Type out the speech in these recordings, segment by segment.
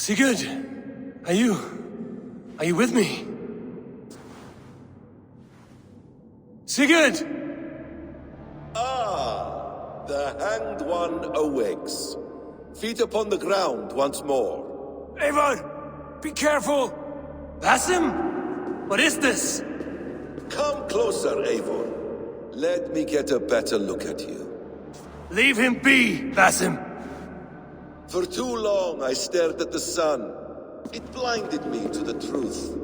Sigurd, are you with me? Sigurd! Ah, the hanged one awakes. Feet upon the ground once more. Eivor, be careful! Basim? What is this? Come closer, Eivor. Let me get a better look at you. Leave him be, Basim. For too long I stared at the sun. It blinded me to the truth.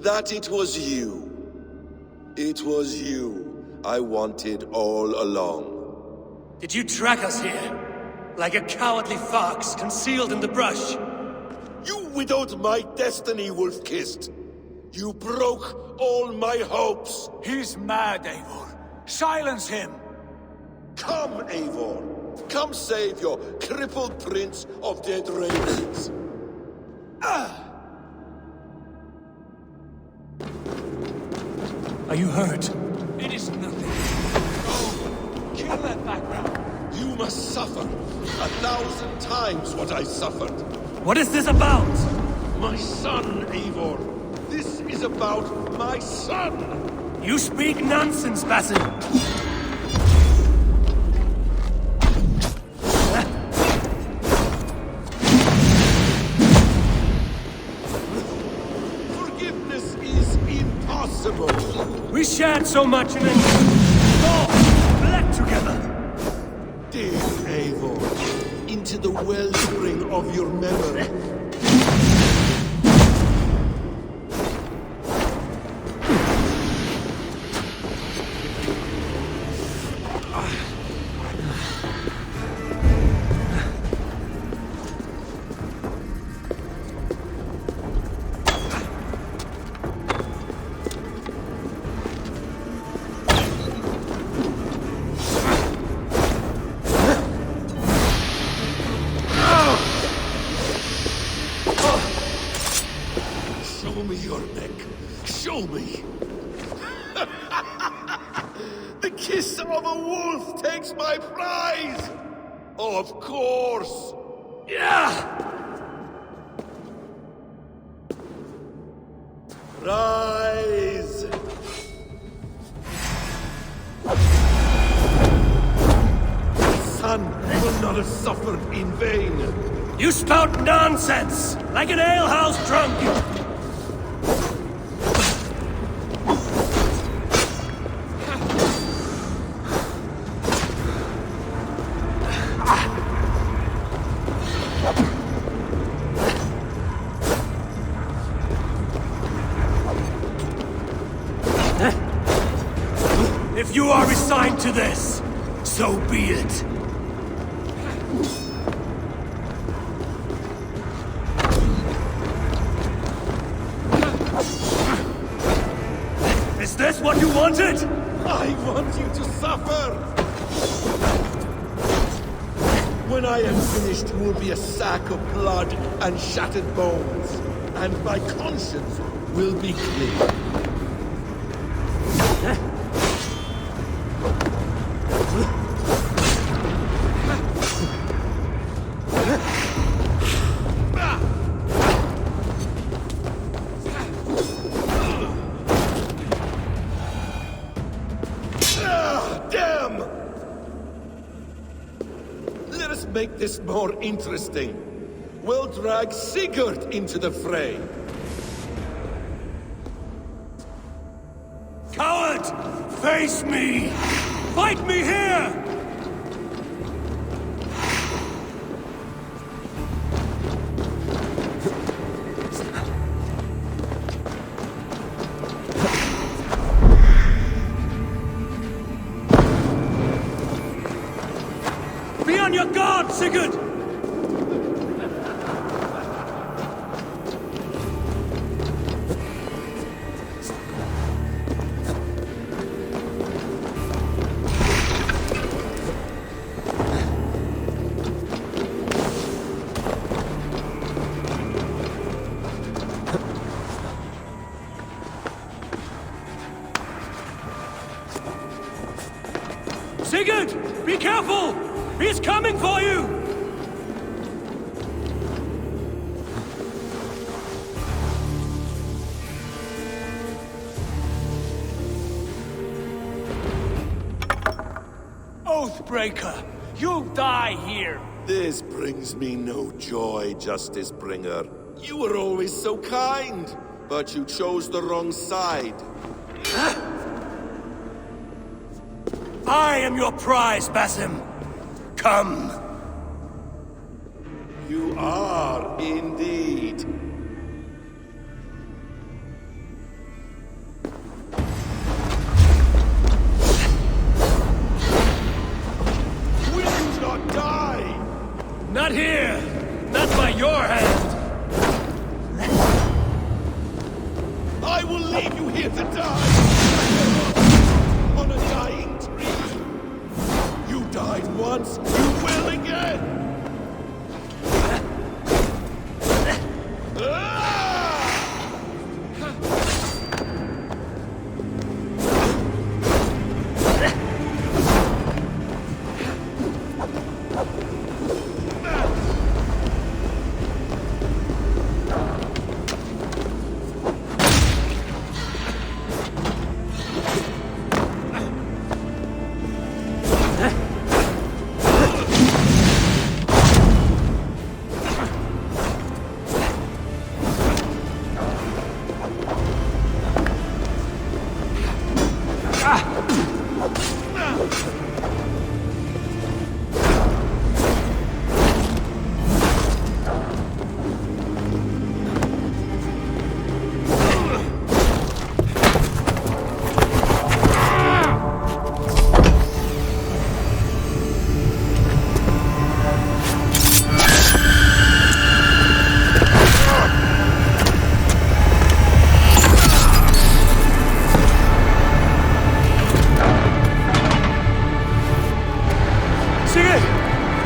That it was you. It was you I wanted all along. Did you track us here? Like a cowardly fox concealed in the brush? You widowed my destiny, wolf-kissed. You broke all my hopes. He's mad, Eivor. Silence him! Come, Eivor. Come save your crippled prince of dead ravens. Are you hurt? It is nothing. Oh, kill that background. You must suffer 1,000 times what I suffered. What is this about? My son, Eivor. This is about my son. You speak nonsense, Basim. Forgiveness is impossible. We shared so much and then all bled together. Dig, Eivor, into the wellspring of your memory. Show me your neck. Show me. The kiss of a wolf takes my prize. Of course. Yeah! Rise. Son will not have suffered in vain. You spout nonsense! Like an alehouse drunk! If you are resigned to this, so be it. Is this what you wanted? I want you to suffer! When I am finished, you will be a sack of blood and shattered bones, and my conscience will be clear. Damn! Let us make this more interesting. We'll drag Sigurd into the fray. Coward! Face me! Fight me here! Be on your guard, Sigurd! Sigurd! Be careful! He's coming for you! Oathbreaker! You'll die here! This brings me no joy, Justice Bringer. You were always so kind, but you chose the wrong side. I am your prize, Basim! Come! You are indeed. Will you not die? Not here! Not by your hand! I will leave you here to die! On a dying tree! You died once, you will again!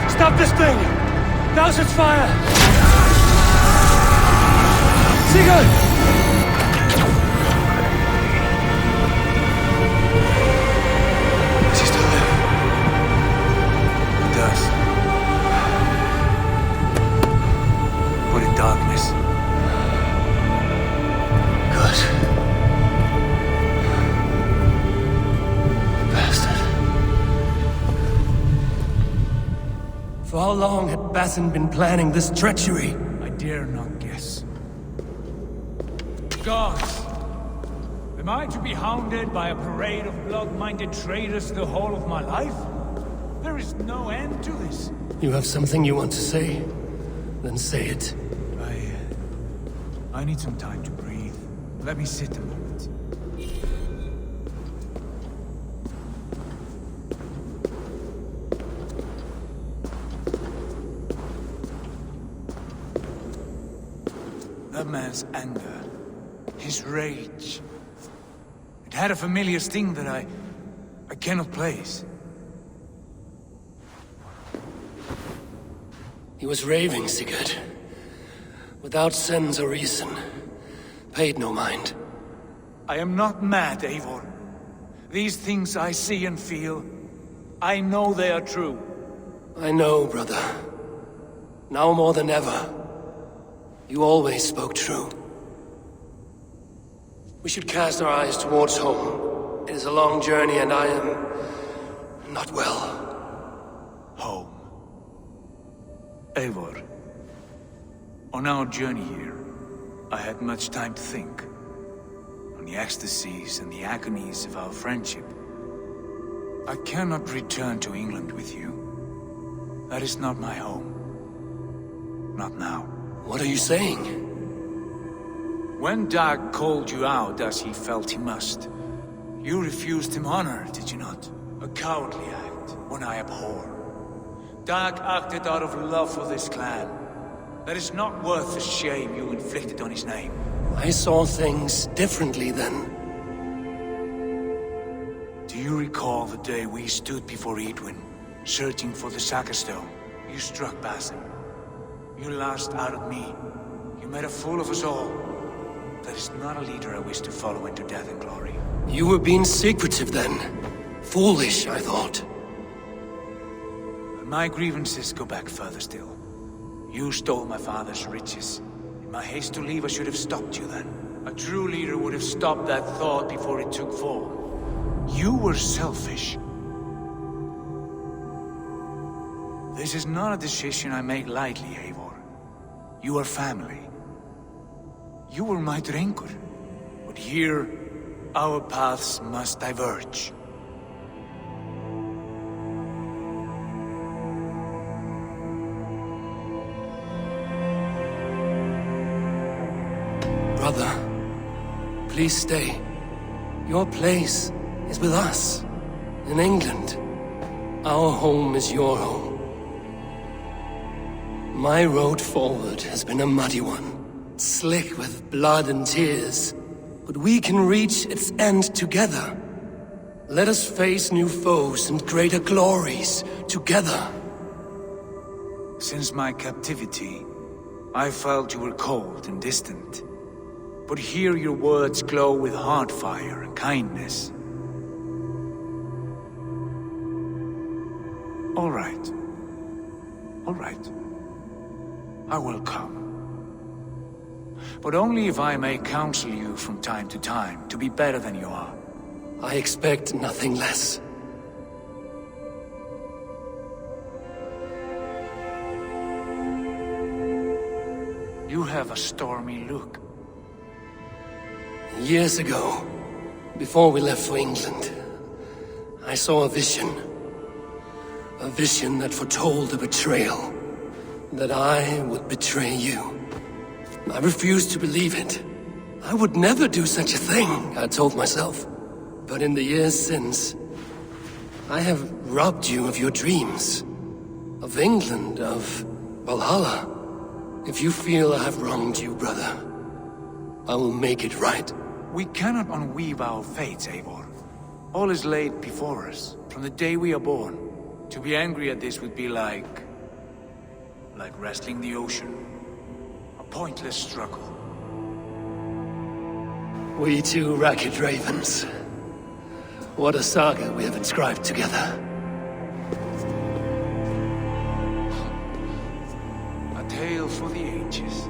Stop this thing! Douse its fire! Sigurd! Does he still live? He does. But in darkness. Good. Bastard. For how long had Basim been planning this treachery? I dare not guess. Gods! Am I to be hounded by a parade of blood-minded traitors the whole of my life? There is no end to this. You have something you want to say? Then say it. I need some time to breathe. Let me sit a moment. That man's anger, his rage. It had a familiar sting that I cannot place. He was raving, Sigurd. Without sense or reason. Paid no mind. I am not mad, Eivor. These things I see and feel, I know they are true. I know, brother. Now more than ever. You always spoke true. We should cast our eyes towards home. It is a long journey and I am... not well. Home. Eivor. On our journey here, I had much time to think. On the ecstasies and the agonies of our friendship. I cannot return to England with you. That is not my home. Not now. What are you saying? When Dag called you out as he felt he must, you refused him honor, did you not? A cowardly act, one I abhor. Dag acted out of love for this clan. That is not worth the shame you inflicted on his name. I saw things differently then. Do you recall the day we stood before Edwin, searching for the Saga Stone? You struck Basim. You lashed out at me. You made a fool of us all. That is not a leader I wish to follow into death and glory. You were being secretive then. Foolish, I thought. But my grievances go back further still. You stole my father's riches. In my haste to leave, I should have stopped you then. A true leader would have stopped that thought before it took form. You were selfish. This is not a decision I make lightly, Eivor. You are family. You were my drengur. But here, our paths must diverge. Brother, please stay. Your place is with us, in England. Our home is your home. My road forward has been a muddy one, slick with blood and tears. But we can reach its end together. Let us face new foes and greater glories together. Since my captivity, I felt you were cold and distant. But here your words glow with heart fire and kindness. All right. All right. I will come. But only if I may counsel you from time to time to be better than you are. I expect nothing less. You have a stormy look. Years ago, before we left for England, I saw a vision. A vision that foretold a betrayal. That I would betray you. I refused to believe it. I would never do such a thing, I told myself. But in the years since, I have robbed you of your dreams. Of England, of Valhalla. If you feel I have wronged you, brother, I will make it right. We cannot unweave our fates, Eivor. All is laid before us, from the day we are born. To be angry at this would be like wrestling the ocean. A pointless struggle. We two ragged ravens. What a saga we have inscribed together. A tale for the ages.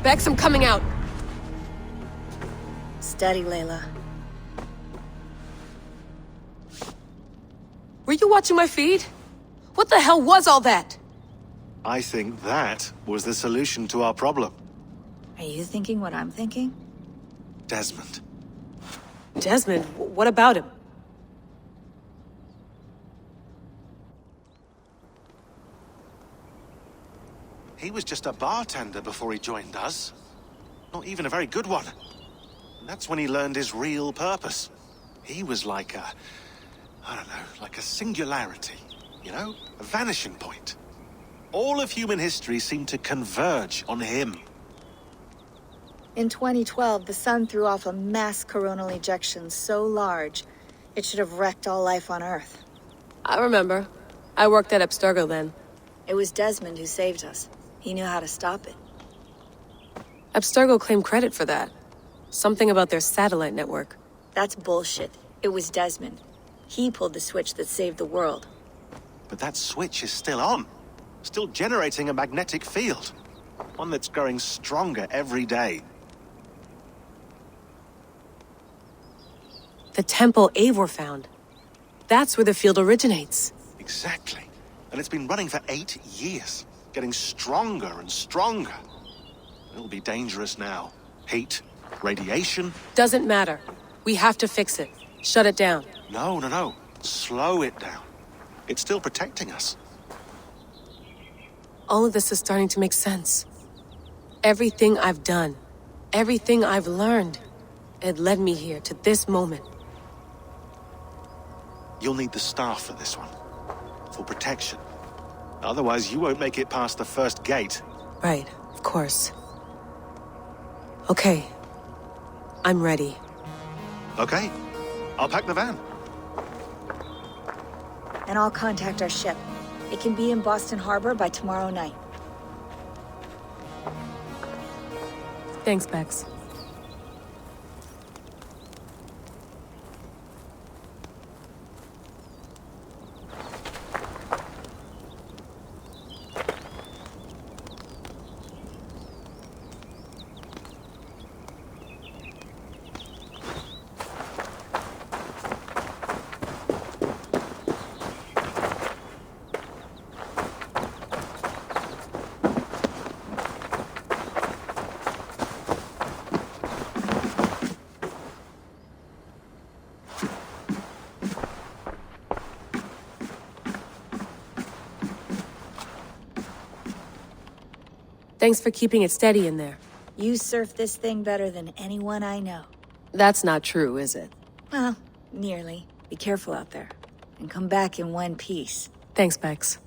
Bex, I'm coming out. Steady, Layla. Were you watching my feed? What the hell was all that? I think that was the solution to our problem. Are you thinking what I'm thinking? Desmond. Desmond, what about him? He was just a bartender before he joined us. Not even a very good one. And that's when he learned his real purpose. He was like a... I don't know, like a singularity. You know? A vanishing point. All of human history seemed to converge on him. In 2012, the sun threw off a mass coronal ejection so large, it should have wrecked all life on Earth. I remember. I worked at Abstergo then. It was Desmond who saved us. He knew how to stop it. Abstergo claimed credit for that. Something about their satellite network. That's bullshit. It was Desmond. He pulled the switch that saved the world. But that switch is still on. Still generating a magnetic field. One that's growing stronger every day. The temple Eivor found. That's where the field originates. Exactly. And it's been running for 8 years. Getting stronger and stronger. It'll be dangerous now. Heat, radiation. Doesn't matter. We have to fix it. Shut it down. No. Slow it down. It's still protecting us. All of this is starting to make sense. Everything I've done, everything I've learned, it led me here to this moment. You'll need the staff for this one. For protection. Otherwise, you won't make it past the first gate. Right, of course. Okay. I'm ready. Okay. I'll pack the van. and I'll contact our ship. It can be in Boston Harbor by tomorrow night. Thanks, Bex. Thanks for keeping it steady in there. You surf this thing better than anyone I know. That's not true, is it? Well, nearly. Be careful out there. And come back in one piece. Thanks, Bex.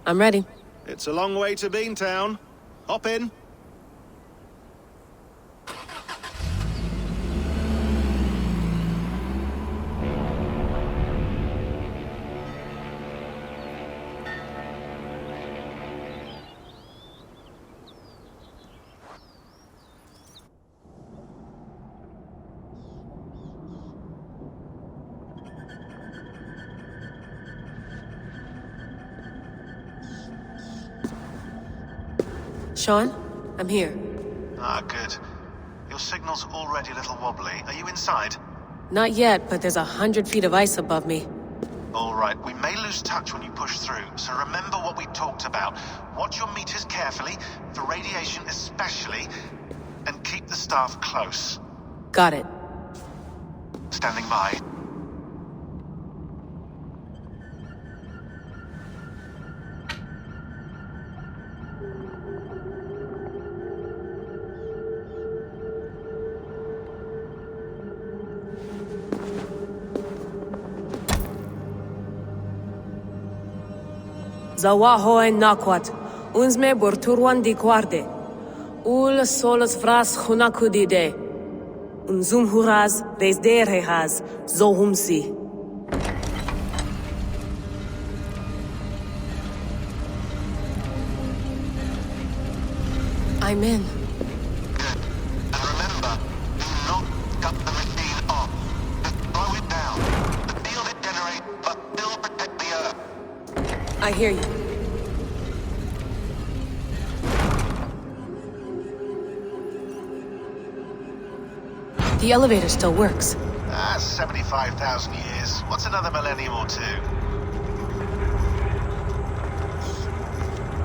I'm ready. It's a long way to Beantown. Hop in. Sean, I'm here. Ah, good. Your signal's already a little wobbly. Are you inside? Not yet, but there's 100 feet of ice above me. All right, we may lose touch when you push through, so remember what we talked about. Watch your meters carefully, for radiation especially, and keep the staff close. Got it. Standing by. Zawaho en nakwat, unzme borturwan di guarde. Ul solos vras hunakudide. Unzum huraz, vesderehaz, zohumsi. I'm in. Good. And remember, do not cut the machine off. Just slow it down. The field it generates, but still protect the Earth. I hear you. The elevator still works. 75,000 years. What's another millennium or two?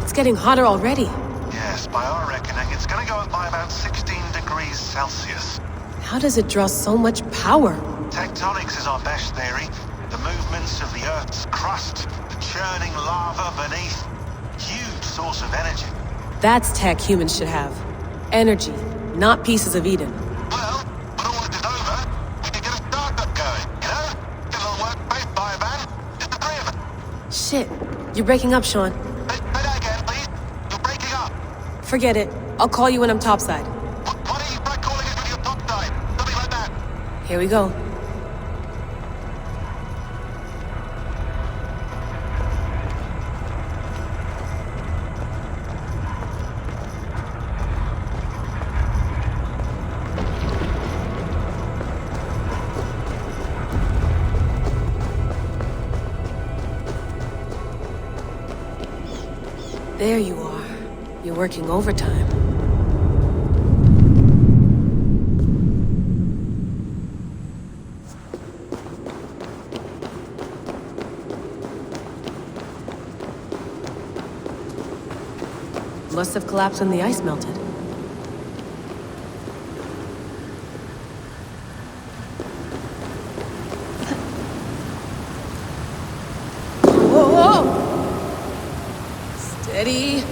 It's getting hotter already. Yes, by our reckoning, it's gonna go up by about 16 degrees Celsius. How does it draw so much power? Tectonics is our best theory. The movements of the Earth's crust, the churning lava beneath. Huge source of energy. That's tech humans should have. Energy, not pieces of Eden. Well, when all this is over, we can get a startup going, you know? Get a little workspace, buy a van, just the three of us. Shit, you're breaking up, Sean. Say that again, please. You're breaking up. Forget it. I'll call you when I'm topside. Why don't you try calling us when you're topside? Something like that. Here we go. There you are. You're working overtime. Must have collapsed when the ice melted. Whoa! Steady.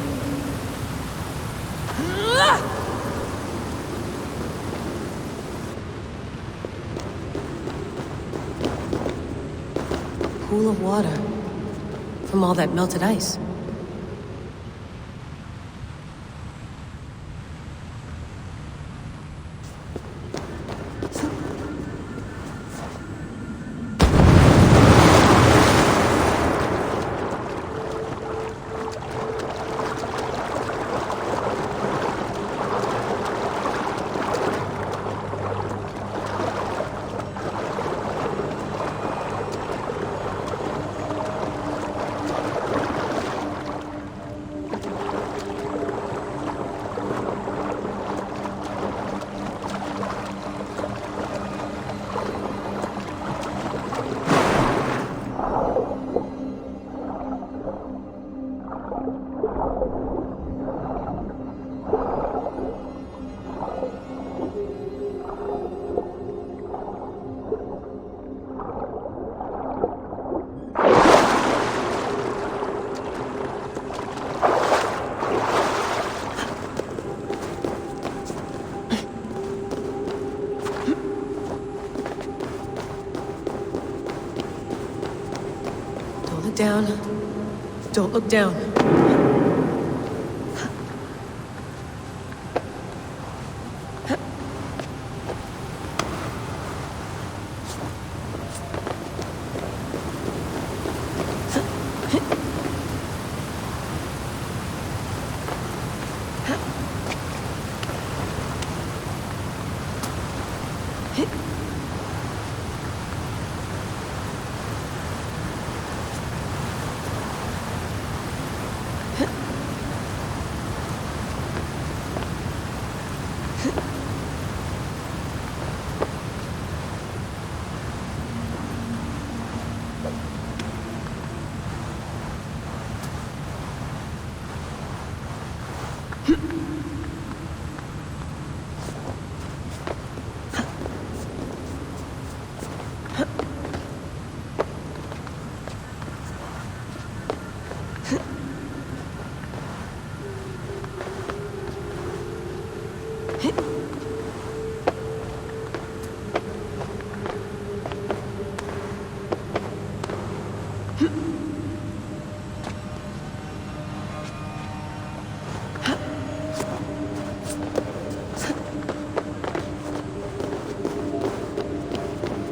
Pool of water from all that melted ice. Down. Don't look down.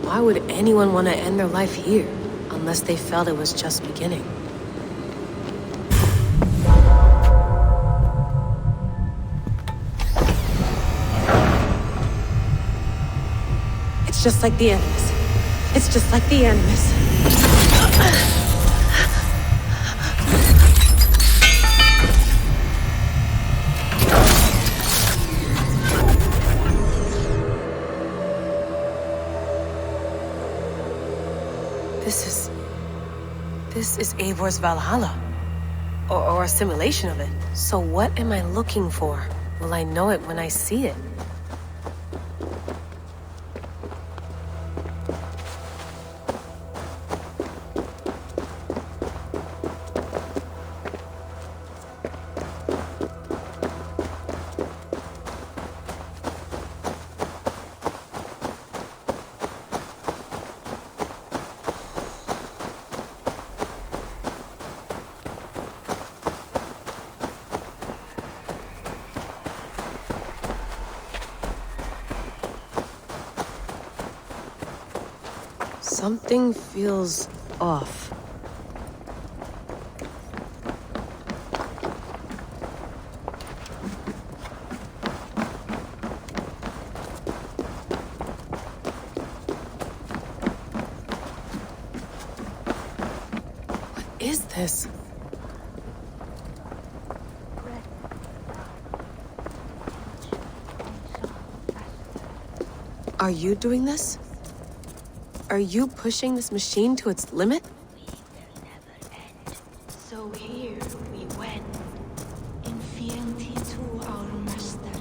Why would anyone want to end their life here, unless they felt it was just beginning? It's just like the Animus. It's just like the Animus. This is Eivor's Valhalla. Or a simulation of it. So what am I looking for? Will I know it when I see it? Something feels off. What is this? Are you doing this? Are you pushing this machine to its limit? We will never end. So here we went, in fealty to our master.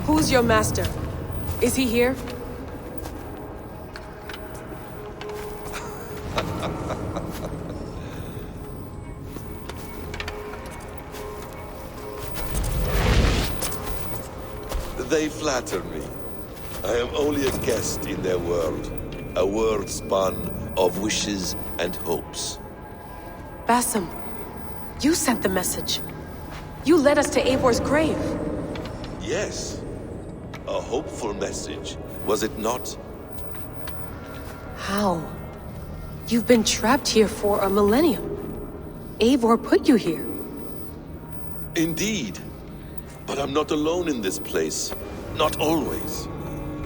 Who's your master? Is he here? They flatter me. I am only a guest in their world. A world spun of wishes and hopes. Basim, you sent the message. You led us to Eivor's grave. Yes. A hopeful message, was it not? How? You've been trapped here for a millennium. Eivor put you here. Indeed. But I'm not alone in this place. Not always.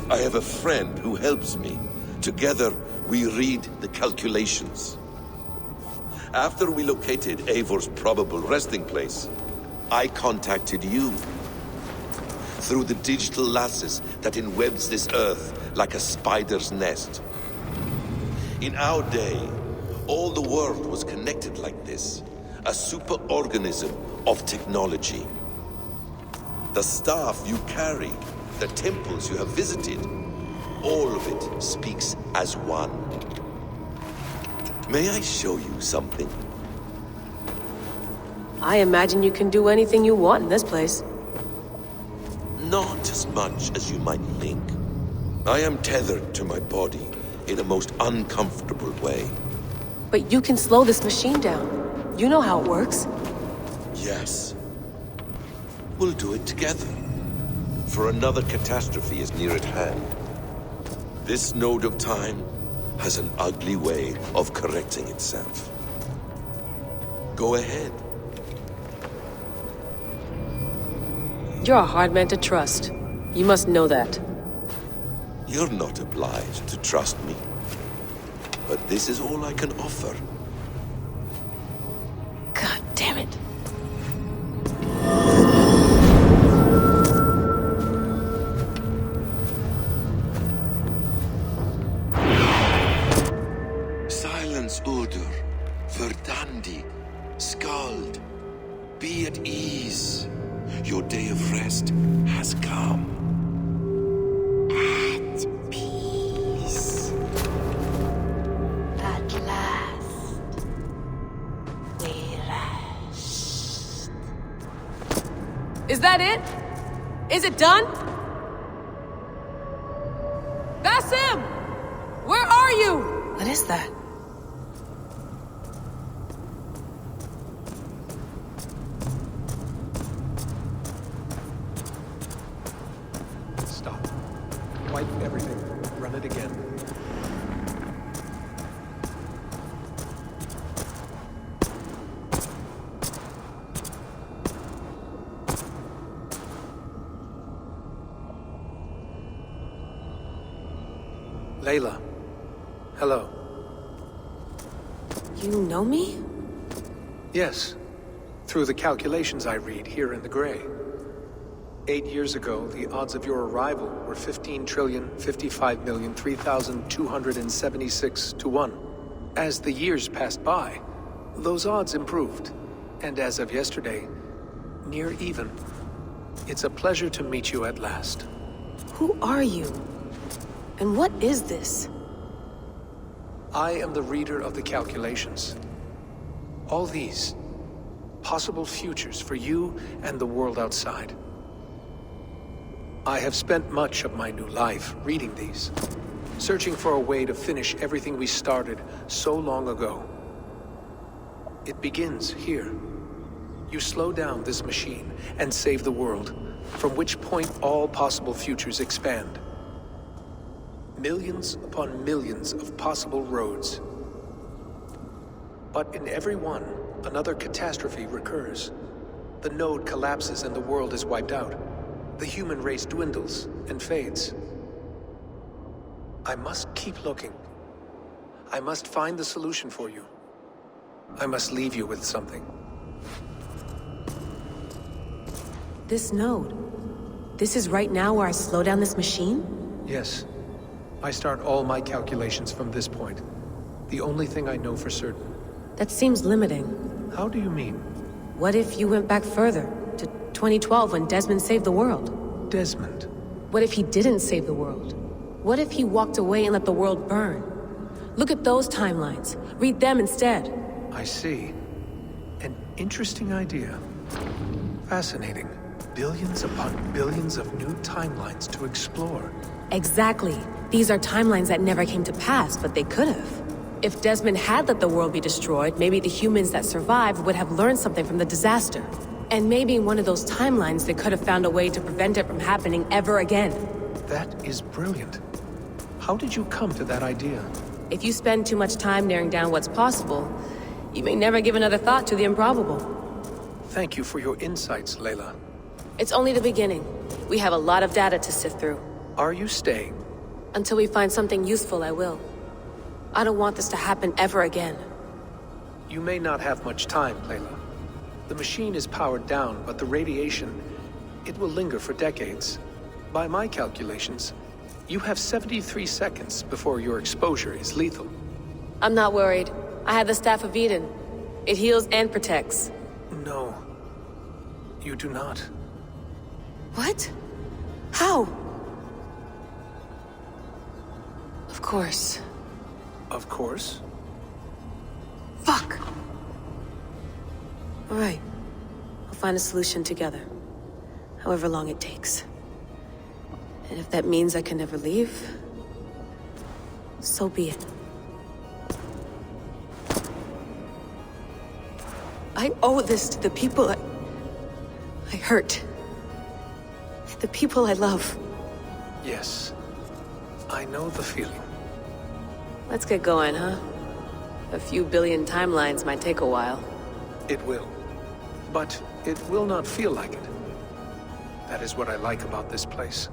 I have a friend who helps me. Together, we read the calculations. After we located Eivor's probable resting place, I contacted you. Through the digital lasses that enwebs this earth like a spider's nest. In our day, all the world was connected like this. A superorganism of technology. The staff you carry, the temples you have visited, all of it speaks as one. May I show you something? I imagine you can do anything you want in this place. Not as much as you might think. I am tethered to my body in a most uncomfortable way. But you can slow this machine down. You know how it works. Yes. We'll do it together. For another catastrophe is near at hand. This node of time has an ugly way of correcting itself. Go ahead. You're a hard man to trust. You must know that. You're not obliged to trust me. But this is all I can offer. God damn it. Silence, Udur. Verdandi. Skald. Be at ease. Your day of rest has come. that it? Is it done? Basim! Where are you? What is that? Stop. Wipe everything. Run it again. Layla. Hello. You know me? Yes. Through the calculations I read here in the gray. 8 years ago, the odds of your arrival were 15,055,003,276 to 1. As the years passed by, those odds improved. And as of yesterday, near even. It's a pleasure to meet you at last. Who are you? And what is this? I am the reader of the calculations. All these possible futures for you and the world outside. I have spent much of my new life reading these, searching for a way to finish everything we started so long ago. It begins here. You slow down this machine and save the world, from which point all possible futures expand. Millions upon millions of possible roads. But in every one, another catastrophe recurs. The node collapses and the world is wiped out. The human race dwindles and fades. I must keep looking. I must find the solution for you. I must leave you with something. This node. This is right now where I slow down this machine? Yes. I start all my calculations from this point. The only thing I know for certain. That seems limiting. How do you mean? What if you went back further, to 2012 when Desmond saved the world? Desmond. What if he didn't save the world? What if he walked away and let the world burn? Look at those timelines. Read them instead. I see. An interesting idea. Fascinating. Billions upon billions of new timelines to explore. Exactly. These are timelines that never came to pass, but they could have. If Desmond had let the world be destroyed, maybe the humans that survived would have learned something from the disaster. And maybe in one of those timelines they could have found a way to prevent it from happening ever again. That is brilliant. How did you come to that idea? If you spend too much time narrowing down what's possible, you may never give another thought to the improbable. Thank you for your insights, Layla. It's only the beginning. We have a lot of data to sift through. Are you staying? Until we find something useful, I will. I don't want this to happen ever again. You may not have much time, Layla. The machine is powered down, but the radiation, it will linger for decades. By my calculations, you have 73 seconds before your exposure is lethal. I'm not worried. I have the Staff of Eden. It heals and protects. No. You do not. What? How? Of course. Of course. Fuck! All right. We'll find a solution together. However long it takes. And if that means I can never leave, so be it. I owe this to the people I hurt. The people I love. Yes. I know the feeling. Let's get going, huh? A few billion timelines might take a while. It will. But it will not feel like it. That is what I like about this place.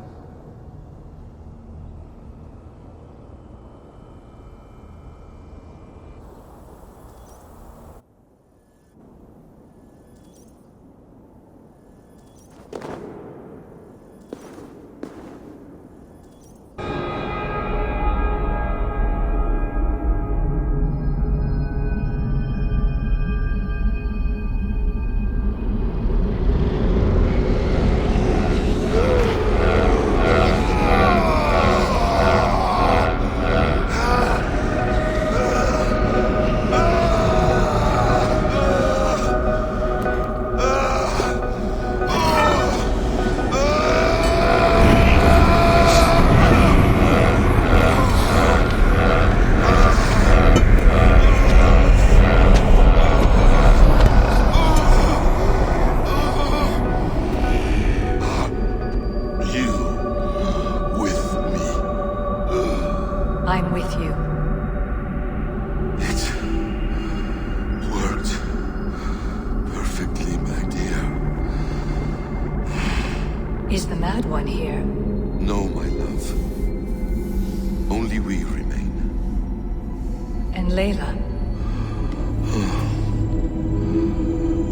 I'm with you. It worked perfectly, my dear. Is the Mad One here? No, my love. Only we remain. And Layla?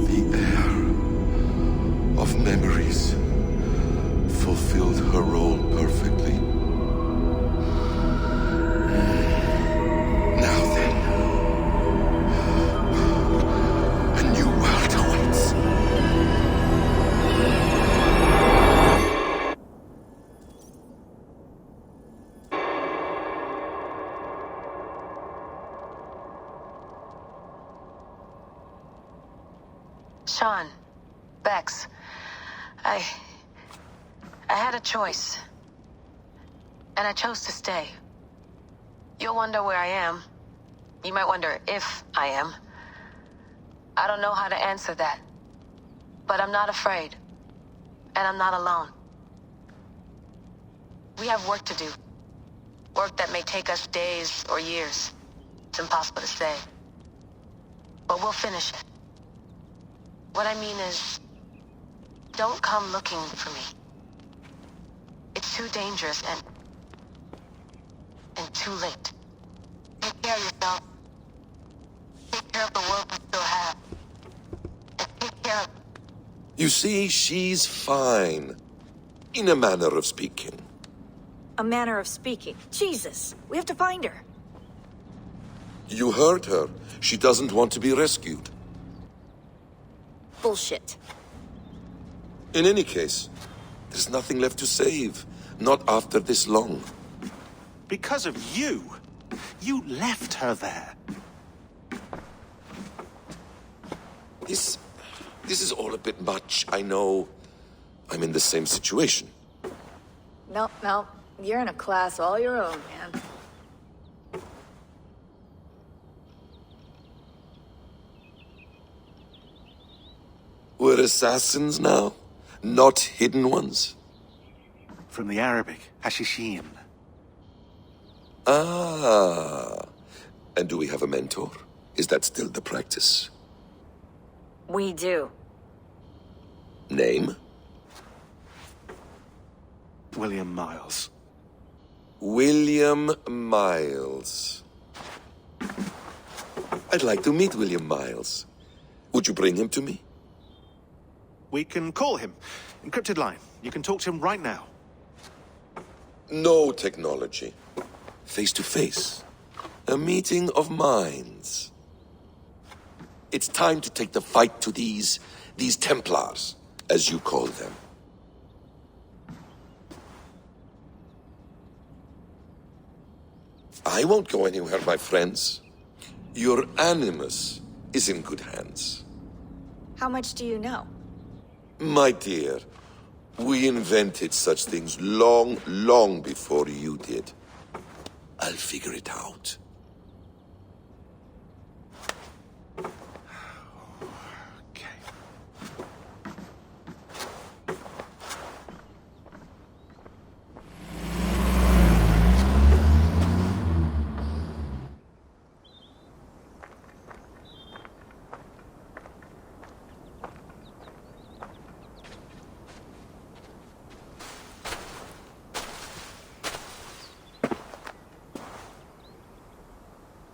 The air of memories fulfilled her role perfectly. Now then, a new world awaits. Sean, Bex, I had a choice. And I chose to stay. You'll wonder where I am. You might wonder if I am. I don't know how to answer that. But I'm not afraid. And I'm not alone. We have work to do. Work that may take us days or years. It's impossible to say. But we'll finish it. What I mean is, don't come looking for me. It's too dangerous and too late. Take care of yourself. Take care of the world we still have. And take care of... You see, she's fine. In a manner of speaking. A manner of speaking. Jesus, we have to find her. You heard her. She doesn't want to be rescued. Bullshit. In any case, there's nothing left to save. Not after this long. Because of you. You left her there. This is all a bit much, I know. I'm in the same situation. Nope. You're in a class all your own, man. We're assassins now, not hidden ones. From the Arabic, Hashishin. Ah. And do we have a mentor? Is that still the practice? We do. Name? William Miles. William Miles. I'd like to meet William Miles. Would you bring him to me? We can call him. Encrypted line. You can talk to him right now. No technology. Face to face. A meeting of minds. It's time to take the fight to these Templars, as you call them. I won't go anywhere, my friends. Your animus is in good hands. How much do you know? My dear, we invented such things long before you did. I'll figure it out. Okay.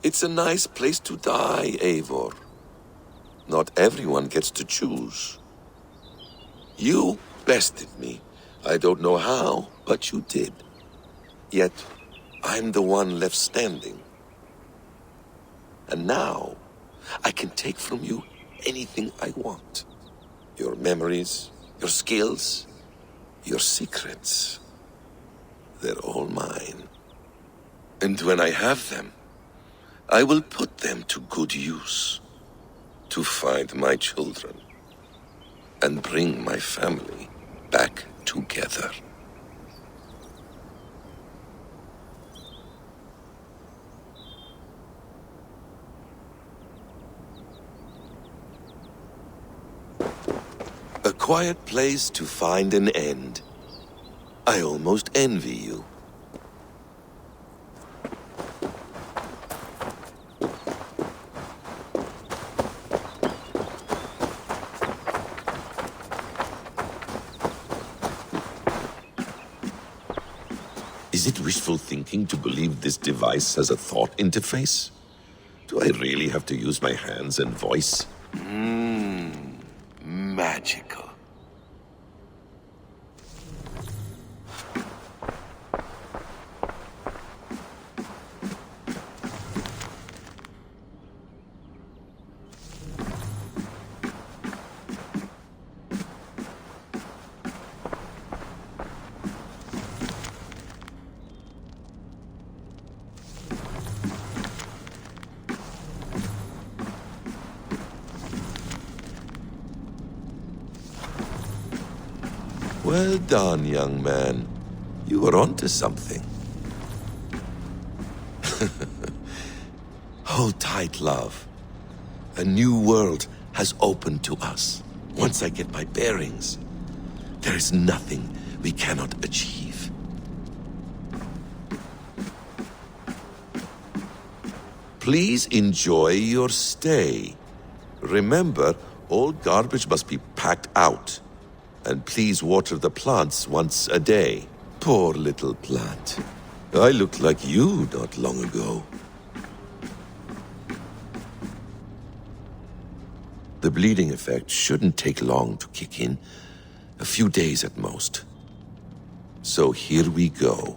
It's a nice place to die, Eivor. Not everyone gets to choose. You bested me. I don't know how, but you did. Yet, I'm the one left standing. And now, I can take from you anything I want. Your memories, your skills, your secrets. They're all mine. And when I have them, I will put them to good use. To find my children. And bring my family back together. A quiet place to find an end. I almost envy you. Is it wishful thinking to believe this device has a thought interface? Do I really have to use my hands and voice? Magical. Well done, young man. You were onto something. Hold tight, love. A new world has opened to us. Once I get my bearings, there is nothing we cannot achieve. Please enjoy your stay. Remember, all garbage must be packed out. And please water the plants once a day. Poor little plant. I looked like you not long ago. The bleeding effect shouldn't take long to kick in. A few days at most. So here we go.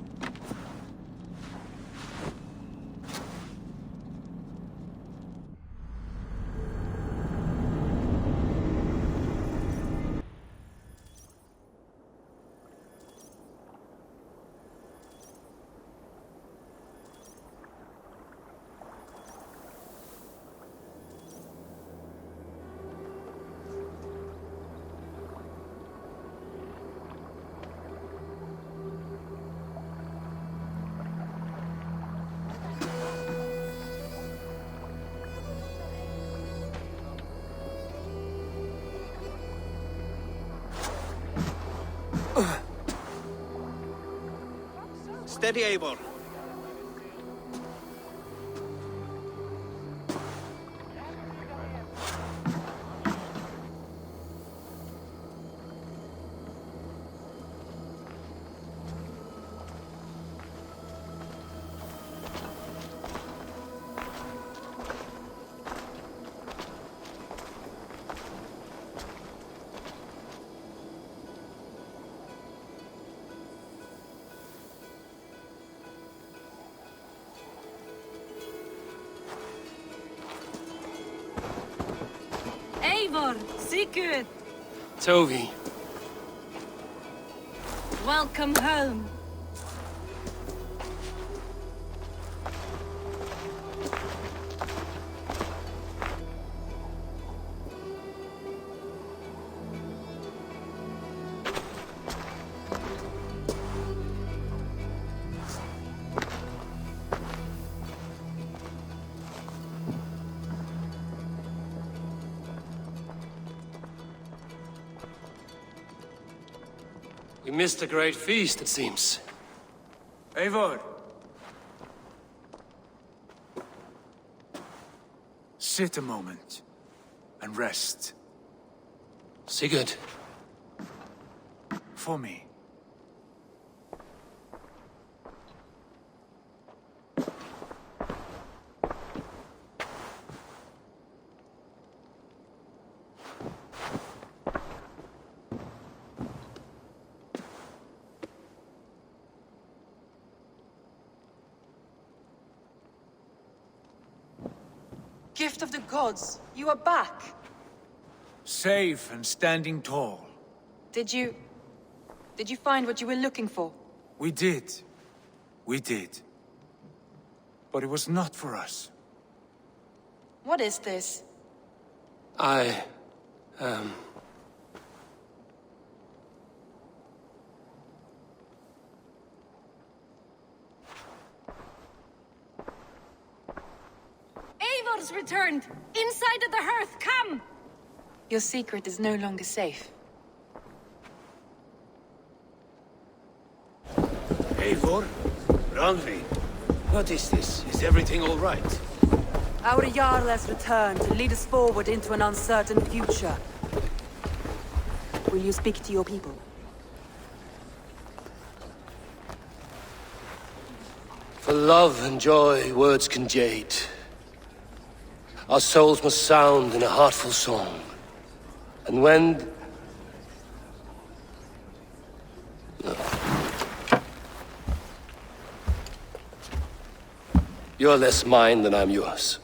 Steady, Eivor. Eivor, Sigurd, Tovi. welcome home. We missed a great feast, it seems. Eivor! Sit a moment and rest. Sigurd. For me. Gift of the gods, you are back. Safe and standing tall. Did you find what you were looking for? We did. We did. But it was not for us. What is this? Eivor's returned! Inside of the hearth, come! Your secret is no longer safe. Eivor? Randvi? What is this? Is everything all right? Our Jarl has returned to lead us forward into an uncertain future. Will you speak to your people? For love and joy, words can jade. Our souls must sound in a heartful song. And when... You're less mine than I'm yours.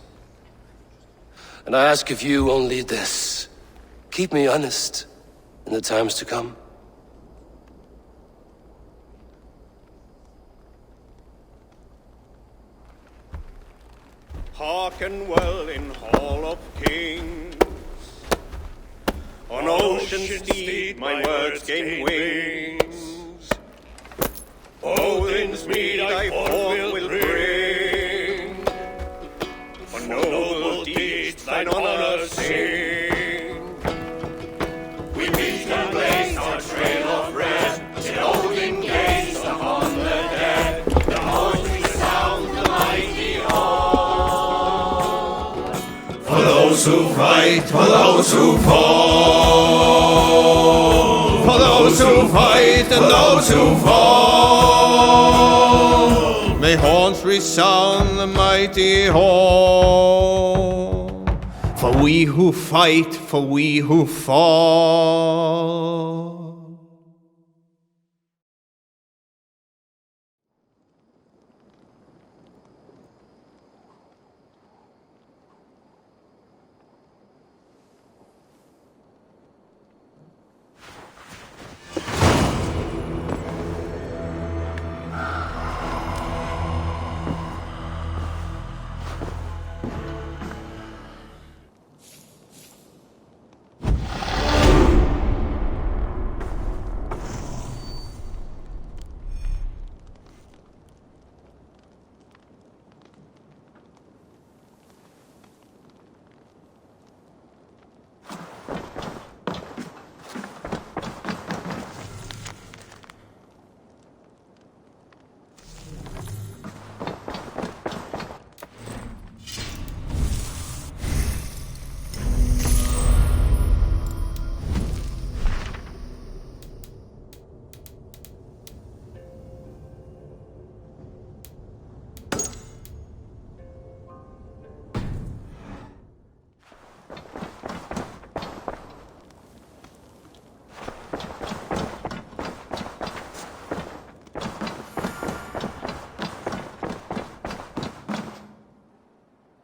And I ask of you only this. Keep me honest in the times to come. Hearken well in Hall of Kings. On ocean's steed my words gain wings. Odin's mead I forth will bring. For noble deeds thine honor sing. We meet and blaze our trail of red, till Odin gaze upon the dead. The voice resound the mighty hall. For those who fight, for those who fall. For those who fight and those who fall. May horns resound the mighty hall. For we who fight, for we who fall.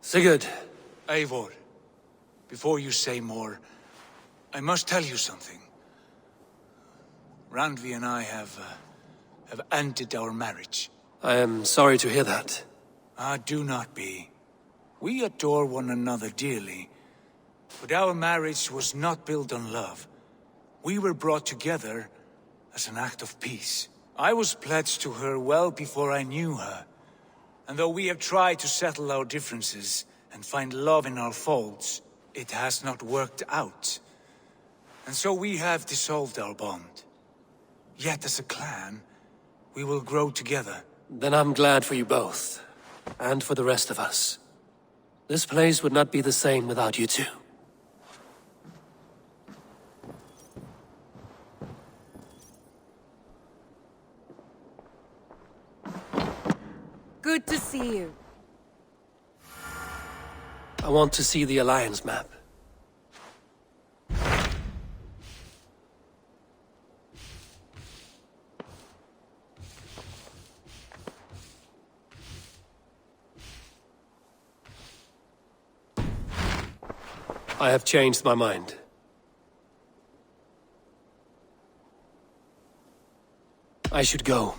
Sigurd. Eivor, before you say more, I must tell you something. Randvi and I have ended our marriage. I am sorry to hear that. Ah, do not be. We adore one another dearly, but our marriage was not built on love. We were brought together as an act of peace. I was pledged to her well before I knew her. And though we have tried to settle our differences and find love in our faults, it has not worked out. And so we have dissolved our bond. Yet as a clan, we will grow together. Then I'm glad for you both, and for the rest of us. This place would not be the same without you two. Good to see you. I want to see the Alliance map. I have changed my mind. I should go.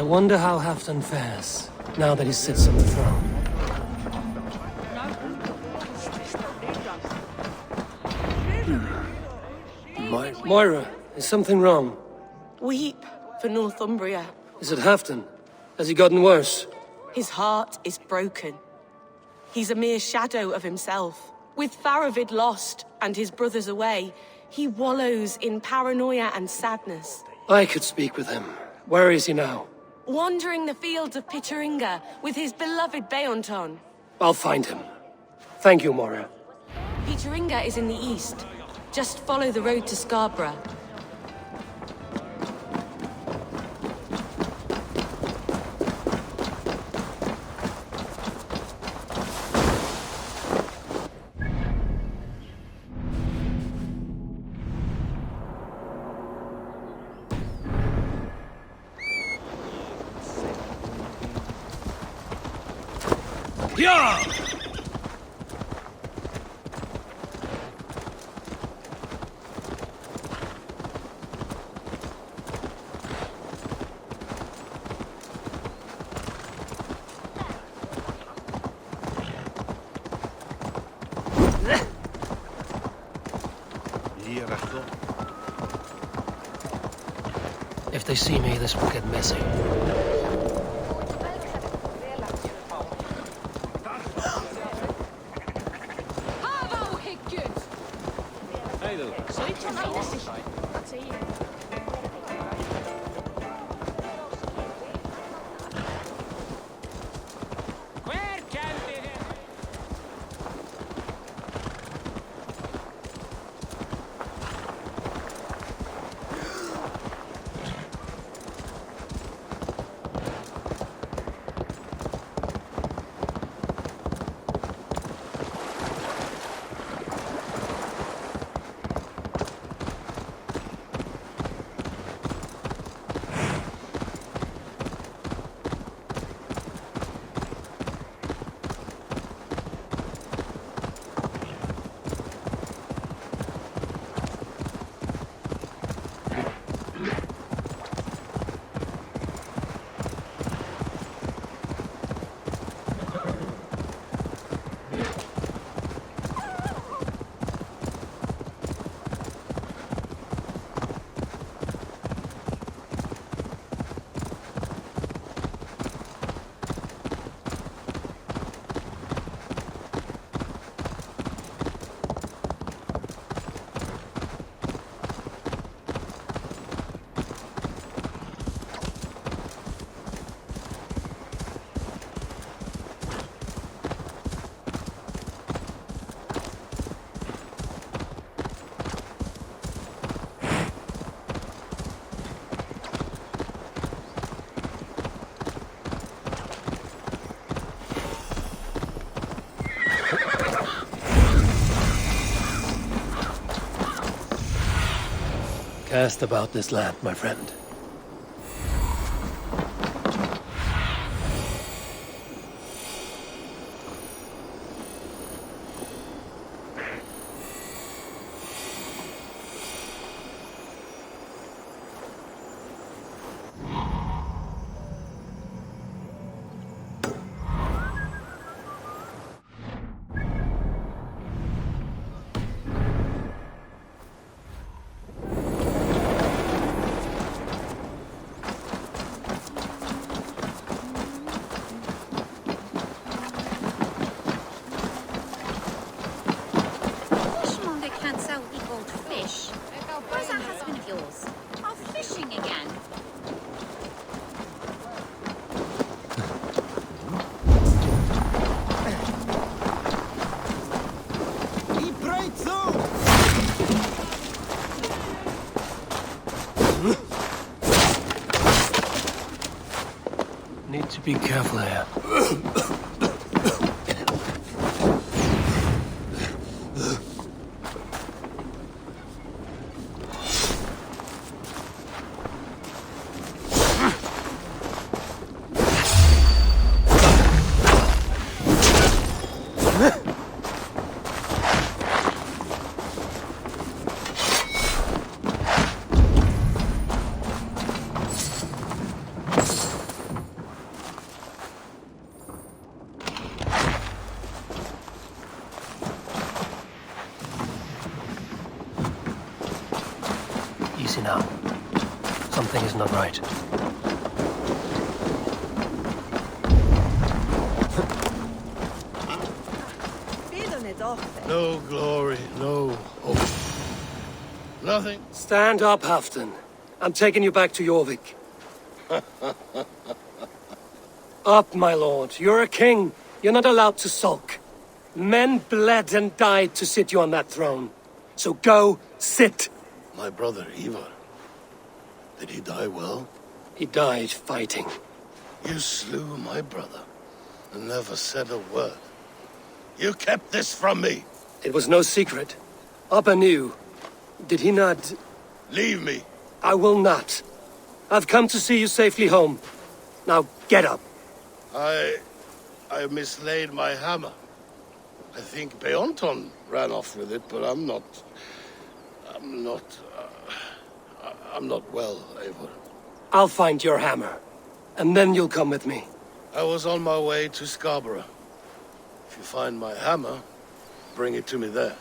wonder how Halfdan fares, now that he sits on the throne. Moira, is something wrong? Weep for Northumbria. Is it Halfdan? Has he gotten worse? His heart is broken. He's a mere shadow of himself. With Faravid lost and his brothers away, he wallows in paranoia and sadness. I could speak with him. Where is he now? Wandering the fields of Pittaringa with his beloved Beonton. I'll find him. Thank you, Moira. Pittaringa is in the east. Just follow the road to Scarborough. Yeah! If they see me, this will get messy. Cast about this land, my friend. Need to be careful here. Easy now. Something is not right. No glory, no hope. Nothing. Stand up, Halfdan. I'm taking you back to Jorvik. Up, my lord. You're a king. You're not allowed to sulk. Men bled and died to sit you on that throne. So go, sit. My brother, Ivar. Did he die well? He died fighting. You slew my brother and never said a word. You kept this from me. It was no secret. Appa knew. Did he not... Leave me. I will not. I've come to see you safely home. Now, get up. I mislaid my hammer. I think Beonton ran off with it, but I'm not well, Eivor. I'll find your hammer. And then you'll come with me. I was on my way to Scarborough. If you find my hammer, bring it to me there.